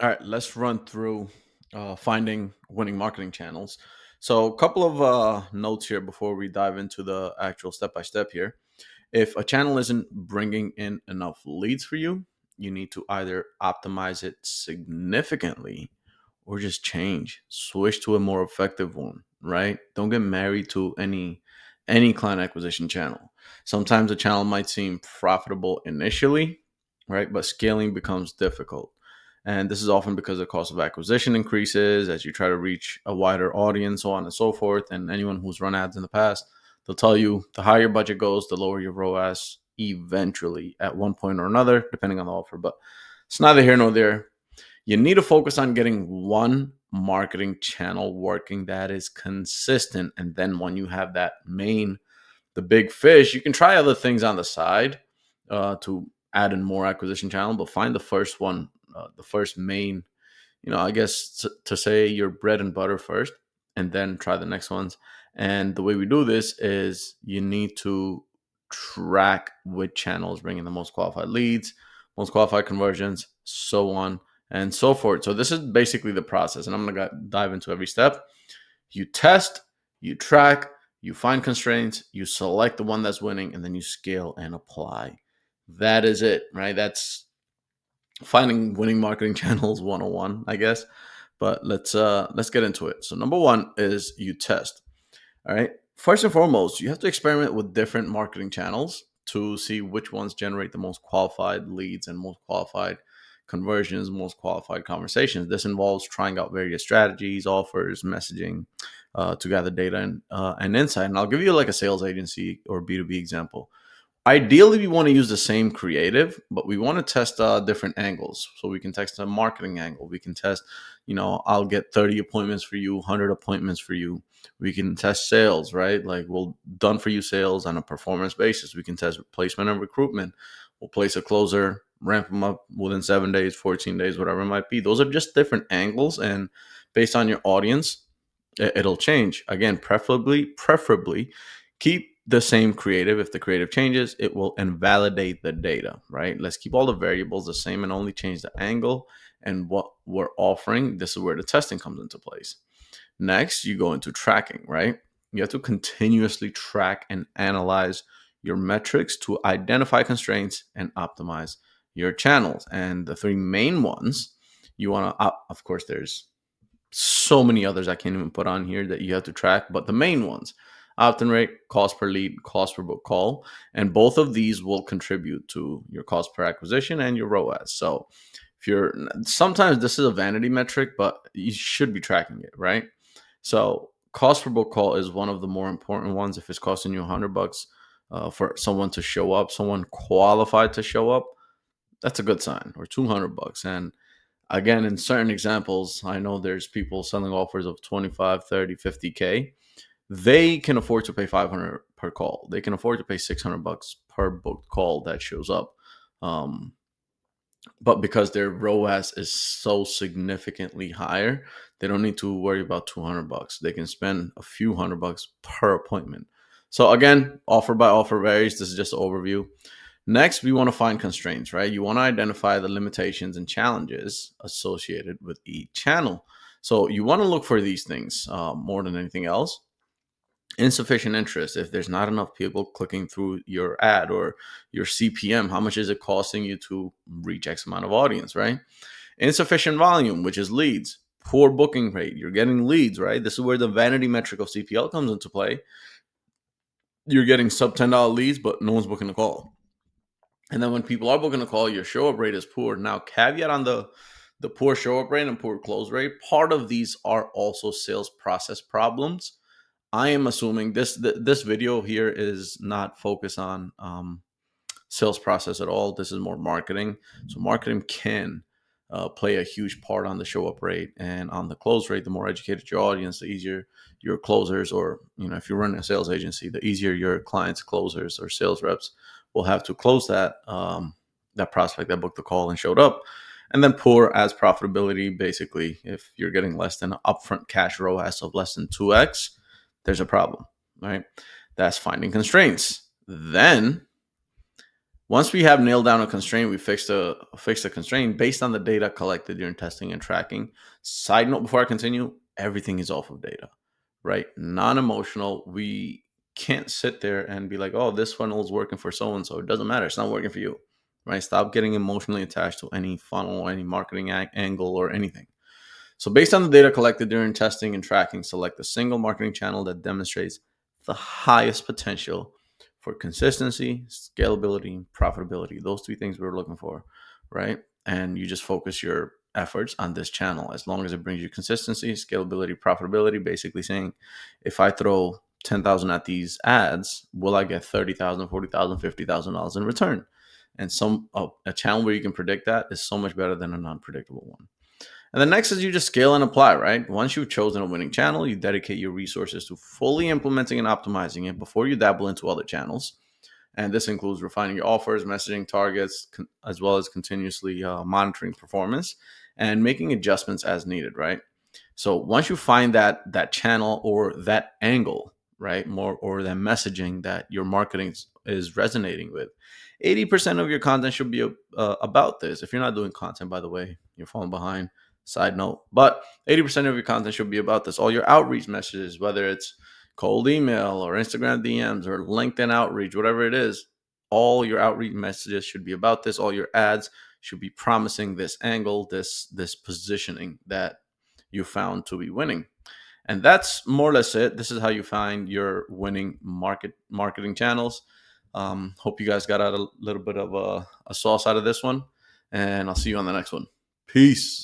All right, let's run through finding winning marketing channels. So, a couple of notes here before we dive into the actual step by step here. If a channel isn't bringing in enough leads for you, you need to either optimize it significantly or just switch to a more effective one, right? Don't get married to any client acquisition channel. Sometimes a channel might seem profitable initially, right? But scaling becomes difficult. And this is often because the cost of acquisition increases as you try to reach a wider audience, so on and so forth. And anyone who's run ads in the past, they'll tell you the higher your budget goes, the lower your ROAS eventually at one point or another, depending on the offer. But it's neither here nor there. You need to focus on getting one marketing channel working that is consistent. And then when you have the big fish, you can try other things on the side to add in more acquisition channel, but find the first one, the first main, I guess to say your bread and butter first, and then try the next ones. And the way we do this is you need to track which channels bringing the most qualified leads, most qualified conversions, so on and so forth. So this is basically the process, and I'm going to dive into every step. You test, you track, you find constraints, you select the one that's winning, and then you scale and apply. That is it, right? That's finding winning marketing channels 101, I guess. But let's get into it. So number one is you test. All right. First and foremost, you have to experiment with different marketing channels to see which ones generate the most qualified leads and most qualified conversions, most qualified conversations. This involves trying out various strategies, offers, messaging to gather data and insight. And I'll give you like a sales agency or B2B example. Ideally, we want to use the same creative, but we want to test different angles. So we can test a marketing angle. We can test, I'll get 30 appointments for you, 100 appointments for you. We can test sales, right? Like we'll done for you sales on a performance basis. We can test placement and recruitment. We'll place a closer, ramp them up within 7 days, 14 days, whatever it might be. Those are just different angles. And based on your audience, it'll change. Again, preferably keep the same creative. If the creative changes, it will invalidate the data, right? Let's keep all the variables the same and only change the angle and what we're offering. This is where the testing comes into place. Next, you go into tracking, right? You have to continuously track and analyze your metrics to identify constraints and optimize your channels. And the three main ones you want to, of course, there's so many others I can't even put on here that you have to track, but the main ones: opt-in rate, cost per lead, cost per book call, and both of these will contribute to your cost per acquisition and your ROAS. So if you're sometimes this is a vanity metric, but you should be tracking it, right? So cost per book call is one of the more important ones. If it's costing you $100 for someone to show up, someone qualified to show up, that's a good sign. Or $200. And again, in certain examples, I know there's people selling offers of 25, 30, 50K. They can afford to pay 500 per call. They can afford to pay $600 per booked call that shows up. Um, but because their ROAS is so significantly higher, they don't need to worry about $200. They can spend a few $100 per appointment. So again, offer by offer varies. This is just an overview. Next, we want to find constraints, right? You want to identify the limitations and challenges associated with each channel. So you want to look for these things more than anything else. Insufficient interest. If there's not enough people clicking through your ad or your CPM, how much is it costing you to reach X amount of audience, right? Insufficient volume, which is leads. Poor booking rate. You're getting leads, right? This is where the vanity metric of CPL comes into play. You're getting sub $10 leads, but no one's booking a call. And then when people are booking a call, your show up rate is poor. Now, caveat on the poor show up rate and poor close rate. Part of these are also sales process problems. I am assuming this video here is not focused on sales process at all. This is more marketing. So marketing can play a huge part on the show up rate and on the close rate. The more educated your audience, the easier your closers, or if you're running a sales agency, the easier your clients, closers, or sales reps will have to close that prospect that booked the call and showed up. And then poor as profitability. Basically, if you're getting less than an upfront cash ROAS of less than 2x, there's a problem, right? That's finding constraints. Then Once we have nailed down a constraint, we fix the constraint based on the data collected during testing and tracking. Side note before I continue, everything is off of data, right? Non-emotional. We can't sit there and be like, oh, this funnel is working for so and so. It doesn't matter. It's not working for you, right? Stop getting emotionally attached to any funnel, any marketing angle, or anything. So, based on the data collected during testing and tracking, select a single marketing channel that demonstrates the highest potential for consistency, scalability, profitability. Those three things we're looking for, right? And you just focus your efforts on this channel as long as it brings you consistency, scalability, profitability. Basically, saying if I throw 10,000 at these ads, will I get 30,000, 40,000, $50,000 in return? And a channel where you can predict that is so much better than a non-predictable one. And the next is you just scale and apply, right? Once you've chosen a winning channel, you dedicate your resources to fully implementing and optimizing it before you dabble into other channels. And this includes refining your offers, messaging targets, as well as continuously monitoring performance and making adjustments as needed, right? So once you find that channel or that angle, right, more or that messaging that your marketing is resonating with, 80% of your content should be about this. If you're not doing content, by the way, you're falling behind. Side note, but 80% of your content should be about this. All your outreach messages, whether it's cold email or Instagram DMs or LinkedIn outreach, whatever it is, all your outreach messages should be about this. All your ads should be promising this angle, this positioning that you found to be winning. And that's more or less it. This is how you find your winning marketing channels. Hope you guys got out a little bit of a sauce out of this one, and I'll see you on the next one. Peace.